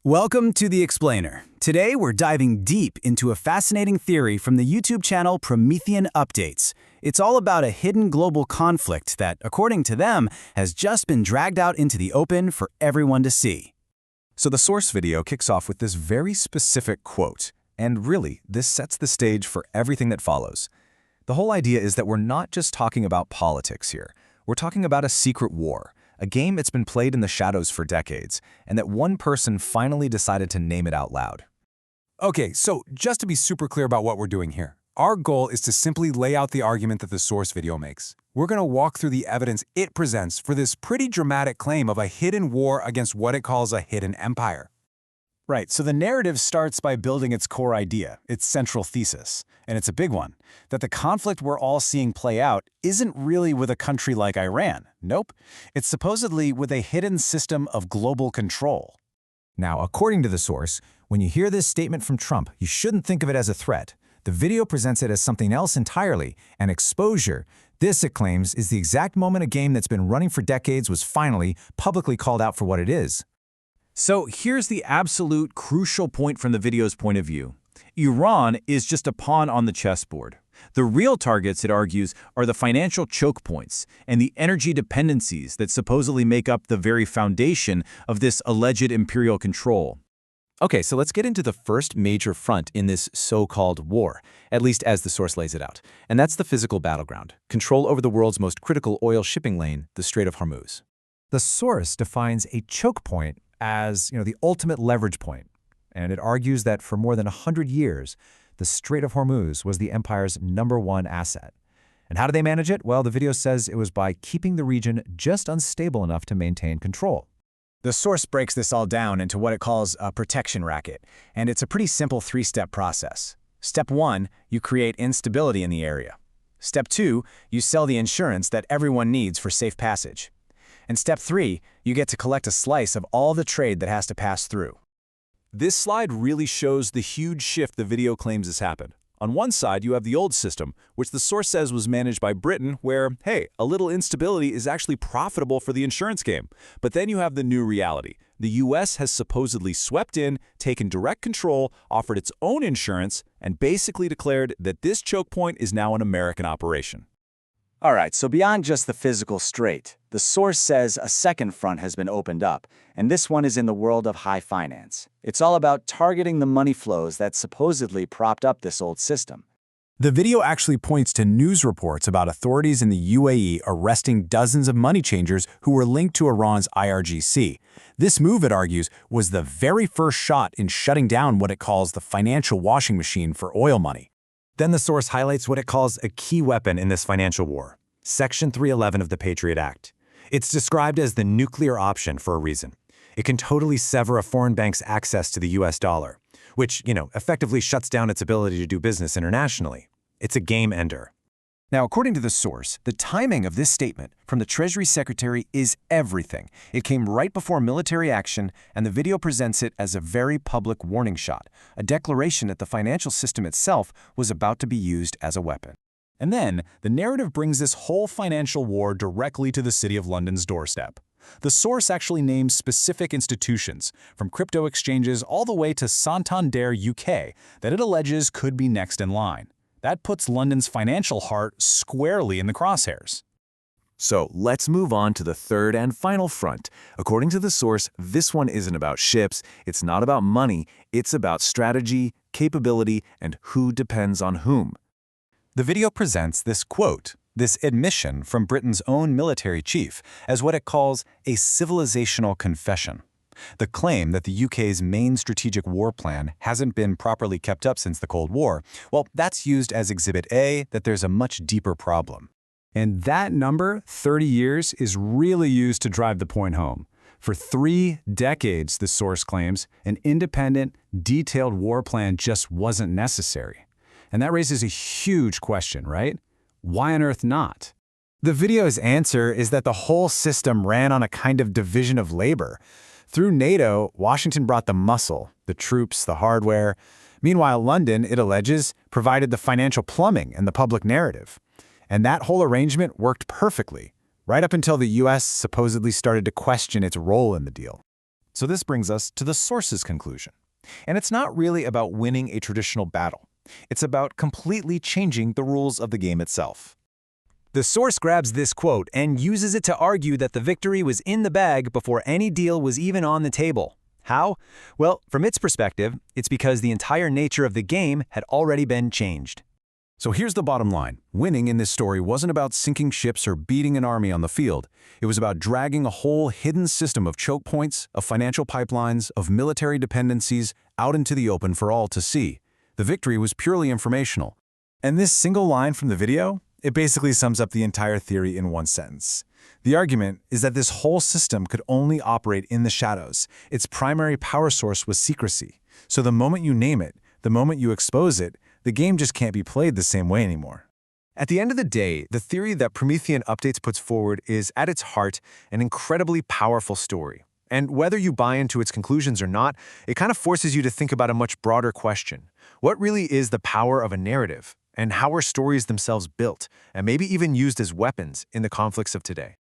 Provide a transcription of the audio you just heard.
Welcome to The Explainer. Today we're diving deep into a fascinating theory from the YouTube channel Promethean Updates. It's all about a hidden global conflict that, according to them, has just been dragged out into the open for everyone to see. So the source video kicks off with this very specific quote, and really, this sets the stage for everything that follows. The whole idea is that we're not just talking about politics here. We're talking about a secret war, a game that's been played in the shadows for decades, and that one person finally decided to name it out loud. Okay, so just to be super clear about what we're doing here, our goal is to simply lay out the argument that the source video makes. We're going to walk through the evidence it presents for this pretty dramatic claim of a hidden war against what it calls a hidden empire. Right, so the narrative starts by building its core idea, its central thesis, and it's a big one, that the conflict we're all seeing play out isn't really with a country like Iran. Nope, it's supposedly with a hidden system of global control. Now, according to the source, when you hear this statement from Trump, you shouldn't think of it as a threat. The video presents it as something else entirely, an exposure. This, it claims, is the exact moment a game that's been running for decades was finally publicly called out for what it is. So here's the absolute crucial point from the video's point of view. Iran is just a pawn on the chessboard. The real targets, it argues, are the financial choke points and the energy dependencies that supposedly make up the very foundation of this alleged imperial control. Okay, so let's get into the first major front in this so-called war, at least as the source lays it out. And that's the physical battleground, control over the world's most critical oil shipping lane, the Strait of Hormuz. The source defines a choke point as, the ultimate leverage point, and it argues that for more than 100 years, the Strait of Hormuz was the empire's #1 asset. And how do they manage it? Well, the video says it was by keeping the region just unstable enough to maintain control. The source breaks this all down into what it calls a protection racket, and it's a pretty simple three-step process. Step 1, you create instability in the area. Step 2, you sell the insurance that everyone needs for safe passage. And step 3, you get to collect a slice of all the trade that has to pass through. This slide really shows the huge shift the video claims has happened. On one side, you have the old system, which the source says was managed by Britain, where, hey, a little instability is actually profitable for the insurance game. But then you have the new reality. The US has supposedly swept in, taken direct control, offered its own insurance, and basically declared that this choke point is now an American operation. All right, so beyond just the physical strait, the source says a second front has been opened up, and this one is in the world of high finance. It's all about targeting the money flows that supposedly propped up this old system. The video actually points to news reports about authorities in the UAE arresting dozens of money changers who were linked to Iran's IRGC. This move, it argues, was the very first shot in shutting down what it calls the financial washing machine for oil money. Then the source highlights what it calls a key weapon in this financial war, Section 311 of the Patriot Act. It's described as the nuclear option for a reason. It can totally sever a foreign bank's access to the US dollar, which, effectively shuts down its ability to do business internationally. It's a game ender. Now, according to the source, the timing of this statement from the Treasury Secretary is everything. It came right before military action, and the video presents it as a very public warning shot, a declaration that the financial system itself was about to be used as a weapon. And then, the narrative brings this whole financial war directly to the City of London's doorstep. The source actually names specific institutions, from crypto exchanges all the way to Santander UK, that it alleges could be next in line. That puts London's financial heart squarely in the crosshairs. So let's move on to the third and final front. According to the source, this one isn't about ships, it's not about money, it's about strategy, capability, and who depends on whom. The video presents this quote, this admission from Britain's own military chief, as what it calls a civilizational confession. The claim that the UK's main strategic war plan hasn't been properly kept up since the Cold War, well, that's used as Exhibit A that there's a much deeper problem. And that number, 30 years, is really used to drive the point home. For 3 decades, the source claims, an independent, detailed war plan just wasn't necessary. And that raises a huge question, right? Why on earth not? The video's answer is that the whole system ran on a kind of division of labor. Through NATO, Washington brought the muscle, the troops, the hardware. Meanwhile, London, it alleges, provided the financial plumbing and the public narrative. And that whole arrangement worked perfectly, right up until the US supposedly started to question its role in the deal. So this brings us to the source's conclusion. And it's not really about winning a traditional battle. It's about completely changing the rules of the game itself. The source grabs this quote and uses it to argue that the victory was in the bag before any deal was even on the table. How? Well, from its perspective, it's because the entire nature of the game had already been changed. So here's the bottom line. Winning in this story wasn't about sinking ships or beating an army on the field. It was about dragging a whole hidden system of choke points, of financial pipelines, of military dependencies out into the open for all to see. The victory was purely informational. And this single line from the video, it basically sums up the entire theory in one sentence. The argument is that this whole system could only operate in the shadows. Its primary power source was secrecy. So the moment you name it, the moment you expose it, the game just can't be played the same way anymore. At the end of the day, the theory that Promethean Updates puts forward is, at its heart, an incredibly powerful story. And whether you buy into its conclusions or not, it kind of forces you to think about a much broader question. What really is the power of a narrative? And how are stories themselves built, and maybe even used as weapons in the conflicts of today?